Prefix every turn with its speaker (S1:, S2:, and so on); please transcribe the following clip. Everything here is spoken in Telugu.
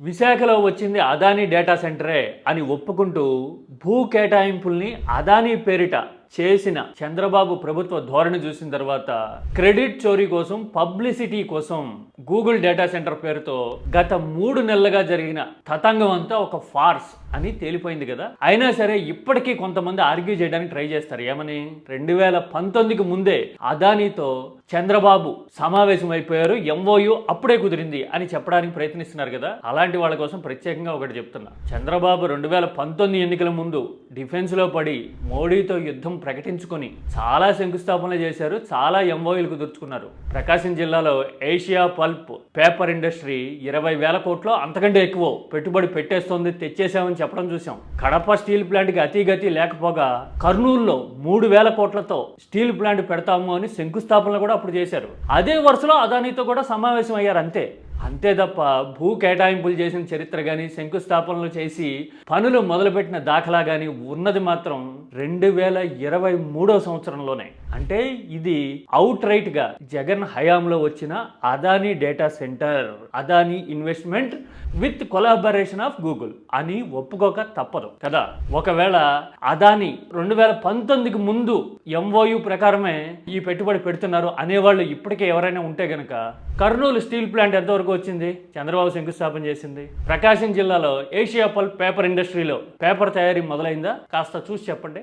S1: విశాఖలో వచ్చింది అదానీ డేటా సెంటరే అని ఒప్పుకుంటూ భూ కేటాయింపుల్ని అదానీ పేరిట చేసిన చంద్రబాబు ప్రభుత్వ ధోరణి చూసిన తర్వాత క్రెడిట్ చోరీ కోసం, పబ్లిసిటీ కోసం గూగుల్ డేటా సెంటర్ పేరుతో గత 3 నెలలుగా జరిగిన తతంగం అంతా ఒక ఫార్స్ అని తేలిపోయింది కదా. అయినా సరే ఇప్పటికీ కొంతమంది ఆర్గ్యూ చేయడానికి ట్రై చేస్తారు. ఏమని 2019కి ముందే అదానీతో చంద్రబాబు సమావేశం అయిపోయారు, ఎంఓయు అప్పుడే కుదిరింది అని చెప్పడానికి ప్రయత్నిస్తున్నారు కదా. అలాంటి వాళ్ళ కోసం ప్రత్యేకంగా ఒకటి చెప్తున్నా. చంద్రబాబు 2019 ఎన్నికల ముందు డిఫెన్స్ లో పడి మోడీతో యుద్ధం ప్రకటించుకొని చాలా శంకుస్థాపనలు చేశారు, చాలా ఎంఓయూలు కుదుర్చుకున్నారు. ప్రకాశం జిల్లాలో ఏషియా పల్ప్ పేపర్ ఇండస్ట్రీ 20,000 కోట్లు అంతకంటే ఎక్కువ పెట్టుబడి పెట్టేస్తోంది, తెచ్చేసామని చెప్పడం చూసాం. కడప స్టీల్ ప్లాంట్కి అతిగతి లేకపోగా కర్నూలులో 3,000 కోట్లతో స్టీల్ ప్లాంట్ పెడతాము అని శంకుస్థాపనలు కూడా అప్పుడు చేశారు. అదే వరుసలో అదానీతో కూడా సమావేశం అయ్యారు. అంతే తప్ప భూ కేటాయింపులు చేసిన చరిత్ర కానీ, శంకుస్థాపనలు చేసి పనులు మొదలుపెట్టిన దాఖలా కానీ ఉన్నది మాత్రం 2023 సంవత్సరంలోనే. అంటే ఇది అవుట్ రైట్ గా జగన్ హయాంలో వచ్చిన Adani data centre, Adani investment with collaboration of Google అని ఒప్పుకోక తప్పదు కదా. ఒకవేళ అదానీ 2019కి ముందు ఎంఓయు ప్రకారమే ఈ పెట్టుబడి పెడుతున్నారు అనేవాళ్ళు ఇప్పటికే ఎవరైనా ఉంటే గనక కర్నూలు స్టీల్ ప్లాంట్ ఎంతవరకు వచ్చింది? చంద్రబాబు శంకుస్థాపన చేసింది. ప్రకాశం జిల్లాలో ఏషియా పల్ప్ పేపర్ ఇండస్ట్రీలో పేపర్ తయారీ మొదలైందా? కాస్త చూసి చెప్పండి.